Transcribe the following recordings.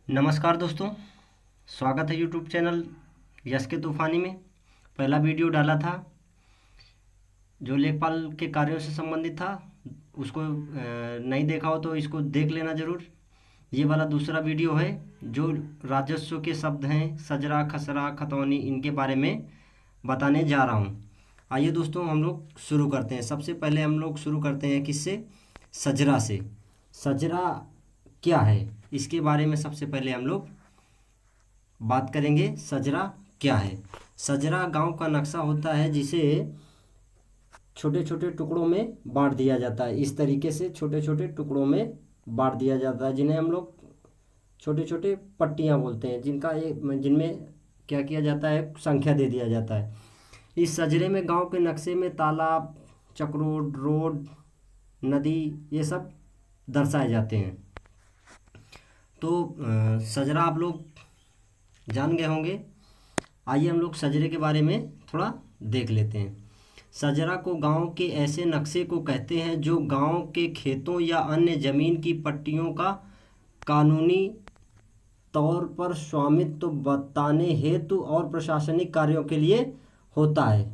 नमस्कार दोस्तों, स्वागत है यूट्यूब चैनल यश के तूफानी में। पहला वीडियो डाला था जो लेखपाल के कार्यों से संबंधित था, उसको नहीं देखा हो तो इसको देख लेना ज़रूर। ये वाला दूसरा वीडियो है जो राजस्व के शब्द हैं सजरा, खसरा, खतौनी, इनके बारे में बताने जा रहा हूँ। आइए दोस्तों, हम लोग शुरू करते हैं। सबसे पहले हम लोग शुरू करते हैं किससे? सजरा से। सजरा क्या है, इसके बारे में सबसे पहले हम लोग बात करेंगे। सजरा क्या है? सजरा गांव का नक्शा होता है जिसे छोटे छोटे टुकड़ों में बांट दिया जाता है। इस तरीके से छोटे छोटे टुकड़ों में बांट दिया जाता है, जिन्हें हम लोग छोटे छोटे पट्टियाँ बोलते हैं, जिनमें क्या किया जाता है, संख्या दे दिया जाता है। इस सजरे में गांव के नक्शे में तालाब, चक्रोड, रोड, नदी, ये सब दर्शाए जाते हैं। तो सजरा आप लोग जान गए होंगे। आइए हम लोग सजरे के बारे में थोड़ा देख लेते हैं। सजरा को गांव के ऐसे नक्शे को कहते हैं जो गांव के खेतों या अन्य जमीन की पट्टियों का कानूनी तौर पर स्वामित्व बताने हेतु और प्रशासनिक कार्यों के लिए होता है।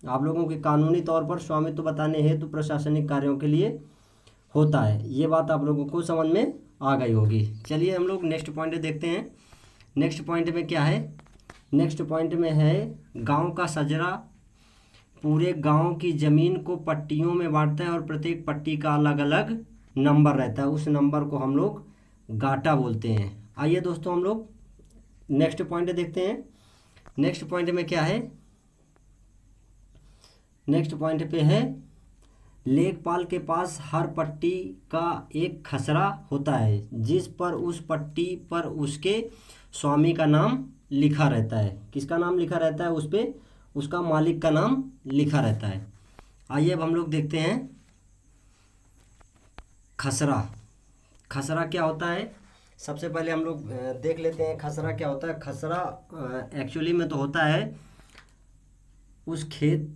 आप लोगों के कानूनी तौर पर स्वामित्व बताने हेतु प्रशासनिक कार्यों के लिए होता है। ये बात आप लोगों को समझ में आ गई होगी। चलिए हम लोग नेक्स्ट पॉइंट देखते हैं। नेक्स्ट पॉइंट में क्या है? नेक्स्ट पॉइंट में है गांव का सजरा पूरे गांव की ज़मीन को पट्टियों में बांटता है और प्रत्येक पट्टी का अलग अलग नंबर रहता है। उस नंबर को हम लोग गाटा बोलते हैं। आइए दोस्तों हम लोग नेक्स्ट पॉइंट देखते हैं। नेक्स्ट पॉइंट में क्या है? नेक्स्ट पॉइंट पे है लेखपाल के पास हर पट्टी का एक खसरा होता है जिस पर उस पट्टी पर उसके स्वामी का नाम लिखा रहता है। किसका नाम लिखा रहता है? उस पे उसका मालिक का नाम लिखा रहता है। आइए अब हम लोग देखते हैं खसरा। खसरा क्या होता है? सबसे पहले हम लोग देख लेते हैं खसरा क्या होता है। खसरा एक्चुअली में तो होता है उस खेत,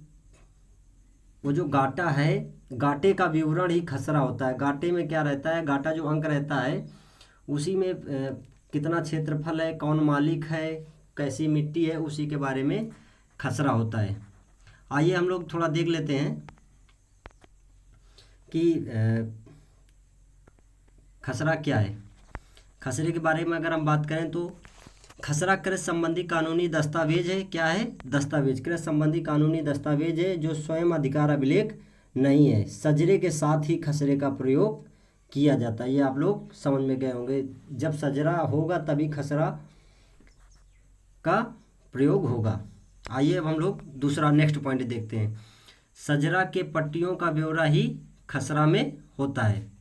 वो जो गाटा है, गाटे का विवरण ही खसरा होता है। गाटे में क्या रहता है? गाटा जो अंक रहता है उसी में कितना क्षेत्रफल है, कौन मालिक है, कैसी मिट्टी है, उसी के बारे में खसरा होता है। आइए हम लोग थोड़ा देख लेते हैं कि खसरा क्या है। खसरे के बारे में अगर हम बात करें तो खसरा कृषि संबंधी कानूनी दस्तावेज है। क्या है? दस्तावेज, कृषि संबंधी कानूनी दस्तावेज है जो स्वयं अधिकार अभिलेख नहीं है। सजरे के साथ ही खसरे का प्रयोग किया जाता है। ये आप लोग समझ में गए होंगे। जब सजरा होगा तभी खसरा का प्रयोग होगा। आइए अब हम लोग दूसरा नेक्स्ट पॉइंट देखते हैं। सजरा के पट्टियों का ब्यौरा ही खसरा में होता है।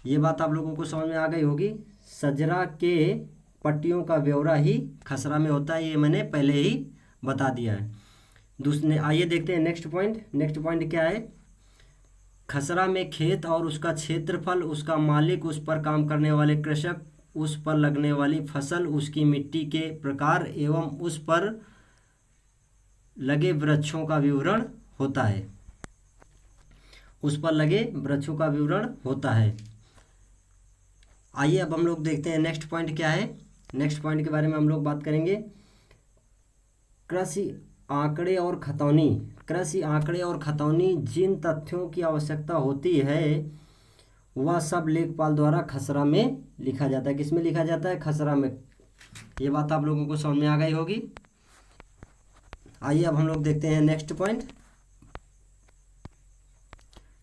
ये बात आप लोगों को समझ में आ गई होगी। सजरा के पट्टियों का ब्यौरा ही खसरा में होता है, ये मैंने पहले ही बता दिया है। दूसरे आइए देखते हैं नेक्स्ट पॉइंट। नेक्स्ट पॉइंट क्या है? खसरा में खेत और उसका क्षेत्रफल, उसका मालिक, उस पर काम करने वाले कृषक, उस पर लगने वाली फसल, उसकी मिट्टी के प्रकार एवं उस पर लगे वृक्षों का विवरण होता है। उस पर लगे वृक्षों का विवरण होता है। आइए अब हम लोग देखते हैं नेक्स्ट पॉइंट क्या है। नेक्स्ट पॉइंट के बारे में हम लोग बात करेंगे कृषि आंकड़े और खतौनी। कृषि आंकड़े और खतौनी जिन तथ्यों की आवश्यकता होती है वह सब लेखपाल द्वारा खसरा में लिखा जाता है। किसमें लिखा जाता है? खसरा में। ये बात आप लोगों को समझ में आ गई होगी। आइए अब हम लोग देखते हैं नेक्स्ट पॉइंट।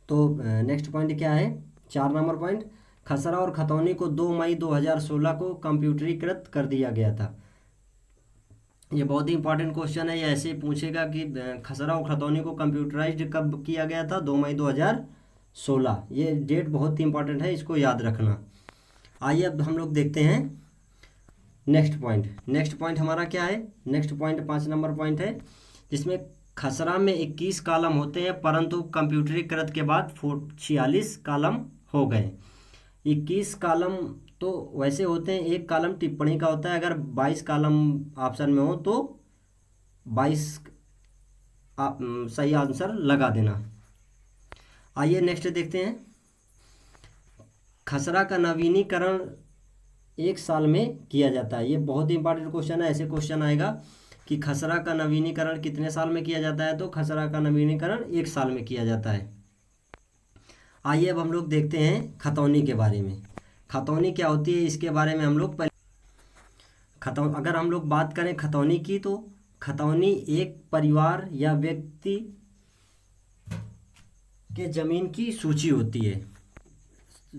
तो नेक्स्ट पॉइंट क्या है? 4 नंबर पॉइंट, खसरा और खतौनी को 2 मई 2016 को कंप्यूटरीकृत कर दिया गया था। ये बहुत ही इंपॉर्टेंट क्वेश्चन है। ये ऐसे पूछेगा कि खसरा और खतौनी को कंप्यूटराइज्ड कब किया गया था? 2 मई 2016। ये डेट बहुत ही इंपॉर्टेंट है, इसको याद रखना। आइए अब हम लोग देखते हैं नेक्स्ट पॉइंट। नेक्स्ट पॉइंट हमारा क्या है? नेक्स्ट पॉइंट 5 नंबर पॉइंट है जिसमें खसरा में 21 कॉलम होते हैं परंतु कंप्यूटरीकृत के बाद 46 कॉलम हो गए। 21 कॉलम तो वैसे होते हैं, एक कॉलम टिप्पणी का होता है। अगर 22 कॉलम ऑप्शन में हो तो 22 सही आंसर लगा देना। आइए नेक्स्ट देखते हैं। खसरा का नवीनीकरण 1 साल में किया जाता है। ये बहुत ही इंपॉर्टेंट क्वेश्चन है। ऐसे क्वेश्चन आएगा कि खसरा का नवीनीकरण कितने साल में किया जाता है, तो खसरा का नवीनीकरण 1 साल में किया जाता है। आइए अब हम लोग देखते हैं खतौनी के बारे में। खतौनी क्या होती है इसके बारे में हम लोग पहले अगर हम लोग बात करें खतौनी की, तो खतौनी एक परिवार या व्यक्ति के ज़मीन की सूची होती है।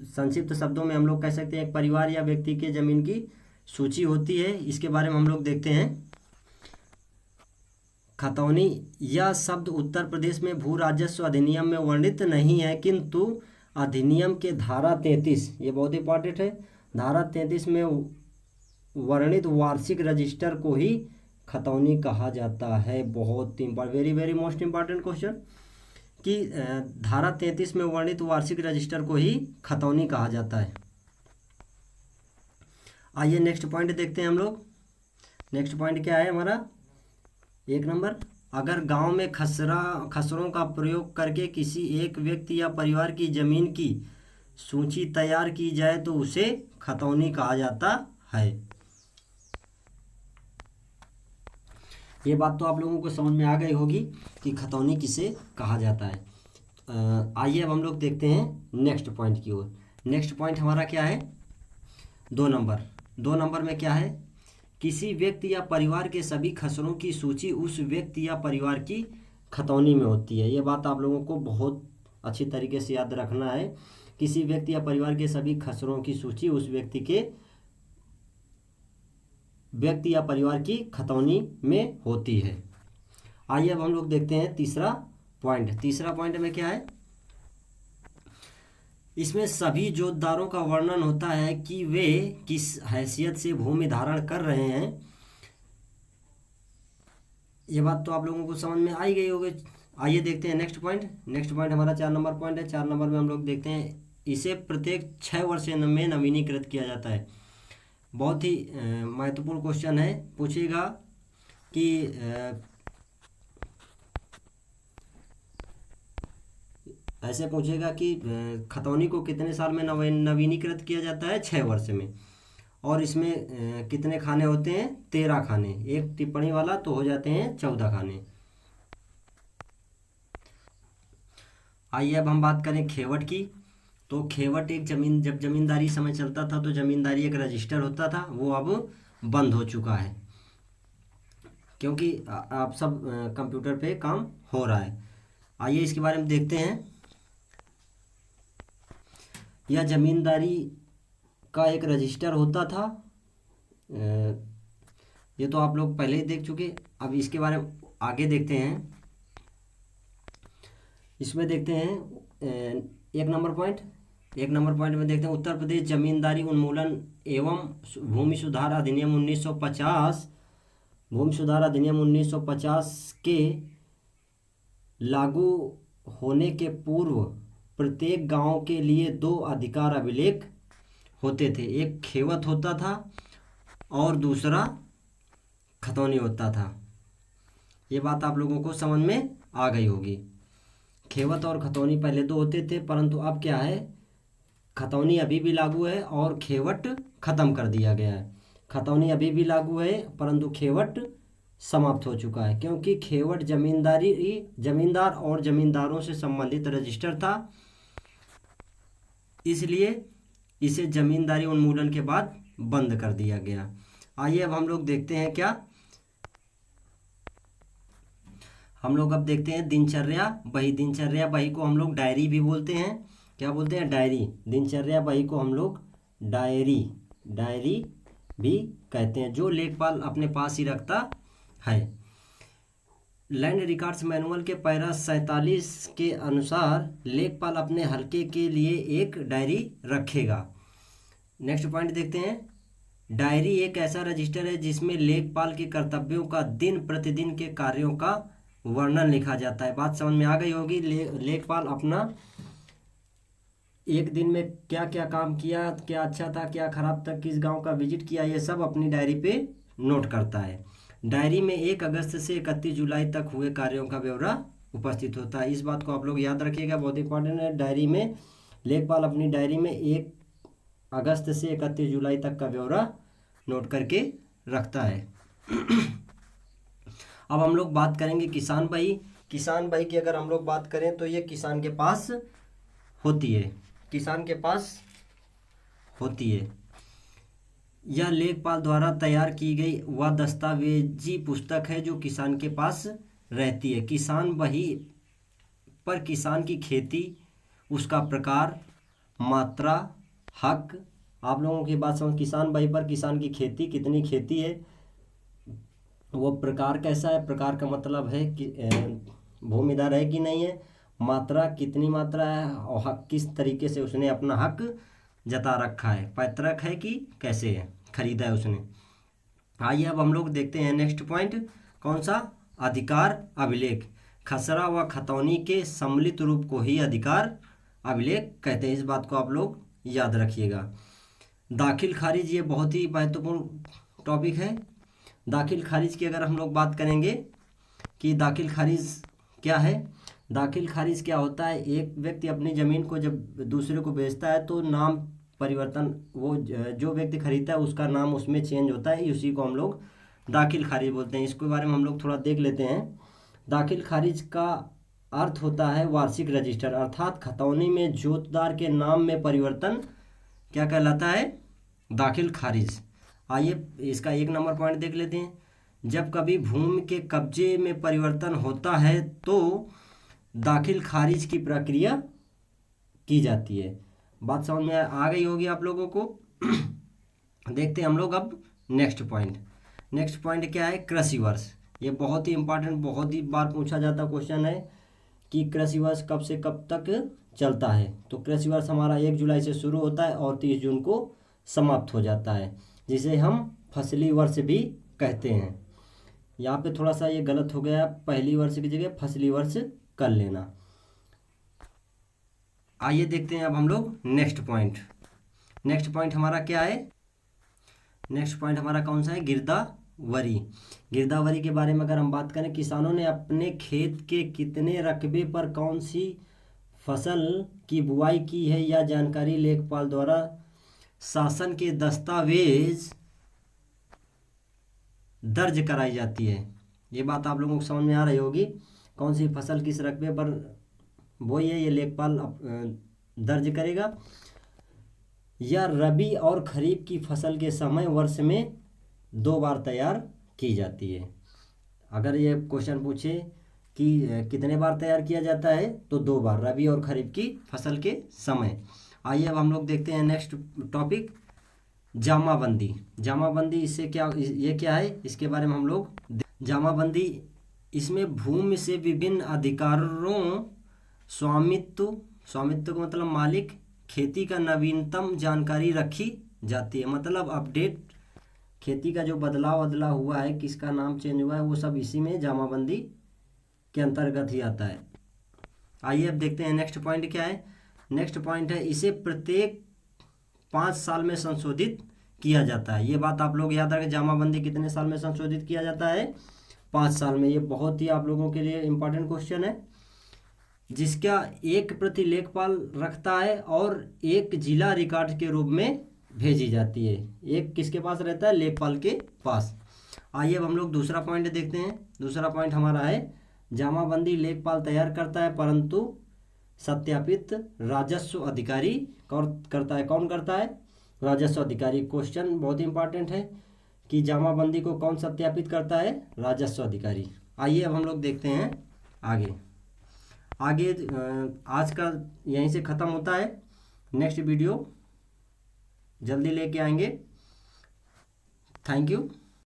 संक्षिप्त शब्दों में हम लोग कह सकते हैं एक परिवार या व्यक्ति के ज़मीन की सूची होती है। इसके बारे में हम लोग देखते हैं। खतौनी यह शब्द उत्तर प्रदेश में भू राजस्व अधिनियम में वर्णित नहीं है, किंतु अधिनियम के धारा 33, ये बहुत इंपॉर्टेंट है, धारा 33 में वर्णित वार्षिक रजिस्टर को ही खतौनी कहा जाता है। बहुत very very most important question कि धारा 33 में वर्णित वार्षिक रजिस्टर को ही खतौनी कहा जाता है। आइए नेक्स्ट पॉइंट देखते हैं हम लोग। नेक्स्ट पॉइंट क्या है हमारा? 1 नंबर, अगर गांव में खसरों का प्रयोग करके किसी एक व्यक्ति या परिवार की जमीन की सूची तैयार की जाए तो उसे खतौनी कहा जाता है। ये बात तो आप लोगों को समझ में आ गई होगी कि खतौनी किसे कहा जाता है। आइए अब हम लोग देखते हैं नेक्स्ट पॉइंट की ओर। नेक्स्ट पॉइंट हमारा क्या है? 2 नंबर। 2 नंबर में क्या है? किसी व्यक्ति या परिवार के सभी खसरों की सूची उस व्यक्ति या परिवार की खतौनी में होती है। ये बात आप लोगों को बहुत अच्छी तरीके से याद रखना है। किसी व्यक्ति या परिवार के सभी खसरों की सूची उस व्यक्ति या परिवार की खतौनी में होती है। आइए अब हम लोग देखते हैं तीसरा पॉइंट। तीसरा पॉइंट में क्या है? इसमें सभी जोतदारों का वर्णन होता है कि वे किस हैसियत से भूमि धारण कर रहे हैं। ये बात तो आप लोगों को समझ में आई गई होगी। आइए देखते हैं नेक्स्ट पॉइंट। नेक्स्ट पॉइंट हमारा 4 नंबर पॉइंट है। 4 नंबर में हम लोग देखते हैं इसे प्रत्येक 6 वर्ष में नवीनीकृत किया जाता है। बहुत ही महत्वपूर्ण क्वेश्चन है। पूछेगा कि ऐसे पूछेगा कि खतौनी को कितने साल में नवीनीकृत किया जाता है? 6 वर्ष में। और इसमें कितने खाने होते हैं? 13 खाने। एक टिप्पणी वाला तो हो जाते हैं 14 खाने। आइए अब हम बात करें खेवट की। तो खेवट एक जब जमींदारी समय चलता था तो जमींदारी एक रजिस्टर होता था, वो अब बंद हो चुका है क्योंकि आप सब कंप्यूटर पे काम हो रहा है। आइए इसके बारे में देखते हैं। यह जमींदारी का एक रजिस्टर होता था। ये तो आप लोग पहले ही देख चुके। अब इसके बारे में आगे देखते हैं। इसमें देखते हैं 1 नंबर पॉइंट। 1 नंबर पॉइंट में देखते हैं उत्तर प्रदेश जमींदारी उन्मूलन एवं भूमि सुधार अधिनियम 1950, भूमि सुधार अधिनियम 1950 के लागू होने के पूर्व प्रत्येक गांव के लिए 2 अधिकार अभिलेख होते थे। एक खेवत होता था और दूसरा खतौनी होता था। ये बात आप लोगों को समझ में आ गई होगी। खेवत और खतौनी पहले 2 होते थे, परंतु अब क्या है, खतौनी अभी भी लागू है और खेवट ख़त्म कर दिया गया है। खतौनी अभी भी लागू है परंतु खेवट समाप्त हो चुका है, क्योंकि खेवट जमींदार और जमींदारों से संबंधित रजिस्टर था, इसलिए इसे जमींदारी उन्मूलन के बाद बंद कर दिया गया। आइए अब हम लोग देखते हैं क्या, हम लोग अब देखते हैं दिनचर्या बही। दिनचर्या बही को हम लोग डायरी भी बोलते हैं। क्या बोलते हैं? डायरी। दिनचर्या बही को हम लोग डायरी भी कहते हैं, जो लेखपाल अपने पास ही रखता है। लैंड रिकॉर्ड्स मैनुअल के पैरा 47 के अनुसार लेखपाल अपने हलके के लिए एक डायरी रखेगा। नेक्स्ट पॉइंट देखते हैं। डायरी एक ऐसा रजिस्टर है जिसमें लेखपाल के कर्तव्यों का दिन प्रतिदिन के कार्यों का वर्णन लिखा जाता है। बात समझ में आ गई होगी। लेखपाल अपना एक दिन में क्या क्या काम किया, क्या अच्छा था, क्या खराब था, किस गांव का विजिट किया, ये सब अपनी डायरी पे नोट करता है। डायरी में 1 अगस्त से 31 जुलाई तक हुए कार्यों का ब्यौरा उपस्थित होता है। इस बात को आप लोग याद रखिएगा, बहुत इंपॉर्टेंट है। डायरी में लेखपाल अपनी डायरी में 1 अगस्त से 31 जुलाई तक का ब्यौरा नोट करके रखता है। अब हम लोग बात करेंगे किसान बही। किसान बही की अगर हम लोग बात करें तो ये किसान के पास होती है, किसान के पास होती है। यह लेखपाल द्वारा तैयार की गई वह दस्तावेजी पुस्तक है जो किसान के पास रहती है। किसान बही पर किसान की खेती, उसका प्रकार, मात्रा, हक, आप लोगों की बात समझ, किसान बही पर किसान की खेती, कितनी खेती है, वो प्रकार कैसा है, प्रकार का मतलब है कि भूमिदार है कि नहीं है, मात्रा कितनी मात्रा है, और हक किस तरीके से उसने अपना हक जता रखा है, पैतृक है कि कैसे है, खरीदा है उसने। आइए अब हम लोग देखते हैं नेक्स्ट पॉइंट, कौन सा, अधिकार अभिलेख। खसरा व खतौनी के सम्मिलित रूप को ही अधिकार अभिलेख कहते हैं। इस बात को आप लोग याद रखिएगा। दाखिल खारिज, ये बहुत ही महत्वपूर्ण टॉपिक है। दाखिल खारिज की अगर हम लोग बात करेंगे कि दाखिल खारिज क्या है। दाखिल खारिज क्या होता है, एक व्यक्ति अपनी ज़मीन को जब दूसरे को बेचता है तो नाम परिवर्तन, वो जो व्यक्ति खरीदता है उसका नाम उसमें चेंज होता है, उसी को हम लोग दाखिल खारिज बोलते हैं। इसके बारे में हम लोग थोड़ा देख लेते हैं। दाखिल खारिज का अर्थ होता है वार्षिक रजिस्टर, अर्थात खतौनी में जोतदार के नाम में परिवर्तन क्या कहलाता है, दाखिल खारिज। आइए इसका 1 नंबर पॉइंट देख लेते हैं। जब कभी भूमि के कब्जे में परिवर्तन होता है तो दाखिल खारिज की प्रक्रिया की जाती है। बात समझ में आ गई होगी आप लोगों को। देखते हैं हम लोग अब नेक्स्ट पॉइंट। नेक्स्ट पॉइंट क्या है, कृषि वर्ष। ये बहुत ही इंपॉर्टेंट, बहुत ही बार पूछा जाता क्वेश्चन है कि कृषि वर्ष कब से कब तक चलता है। तो कृषि वर्ष हमारा 1 जुलाई से शुरू होता है और 30 जून को समाप्त हो जाता है, जिसे हम फसली वर्ष भी कहते हैं। यहाँ पे थोड़ा सा ये गलत हो गया, पहली वर्ष की जगह फसली वर्ष कर लेना। आइए देखते हैं अब हम लोग नेक्स्ट पॉइंट। नेक्स्ट पॉइंट हमारा क्या है, नेक्स्ट पॉइंट हमारा कौन सा है, गिरदावरी। गिरदावरी के बारे में अगर हम बात करें, किसानों ने अपने खेत के कितने रकबे पर कौन सी फसल की बुआई की है, यह जानकारी लेखपाल द्वारा शासन के दस्तावेज दर्ज कराई जाती है। ये बात आप लोगों को समझ में आ रही होगी, कौन सी फसल किस रकबे पर बोई है, ये लेखपाल दर्ज करेगा। यह रबी और खरीफ की फसल के समय वर्ष में 2 बार तैयार की जाती है। अगर ये क्वेश्चन पूछे कि कितने बार तैयार किया जाता है, तो 2 बार, रबी और खरीफ की फसल के समय। आइए अब हम लोग देखते हैं नेक्स्ट टॉपिक, जामाबंदी। जामाबंदी, इससे क्या, ये क्या है, इसके बारे में हम लोग जामाबंदी, इसमें भूमि से विभिन्न अधिकारों, स्वामित्व का मतलब मालिक, खेती का नवीनतम जानकारी रखी जाती है। मतलब अपडेट, खेती का जो बदलाव हुआ है, किसका नाम चेंज हुआ है, वो सब इसी में जामाबंदी के अंतर्गत ही आता है। आइए अब देखते हैं नेक्स्ट पॉइंट क्या है। नेक्स्ट पॉइंट है, इसे प्रत्येक 5 साल में संशोधित किया जाता है। ये बात आप लोग याद रखें, जामाबंदी कितने साल में संशोधित किया जाता है, 5 साल में। ये बहुत ही आप लोगों के लिए इम्पोर्टेंट क्वेश्चन है, जिसका 1 प्रति लेखपाल रखता है और 1 जिला रिकॉर्ड के रूप में भेजी जाती है। एक किसके पास रहता है, लेखपाल के पास। आइए अब हम लोग दूसरा पॉइंट देखते हैं। दूसरा पॉइंट हमारा है, जामाबंदी लेखपाल तैयार करता है परंतु सत्यापित राजस्व अधिकारी करता है। कौन करता है, राजस्व अधिकारी। क्वेश्चन बहुत इंपॉर्टेंट है कि जामाबंदी को कौन सत्यापित करता है, राजस्व अधिकारी। आइए अब हम लोग देखते हैं आगे। आज का यहीं से ख़त्म होता है, नेक्स्ट वीडियो जल्दी लेके आएंगे। Thank you.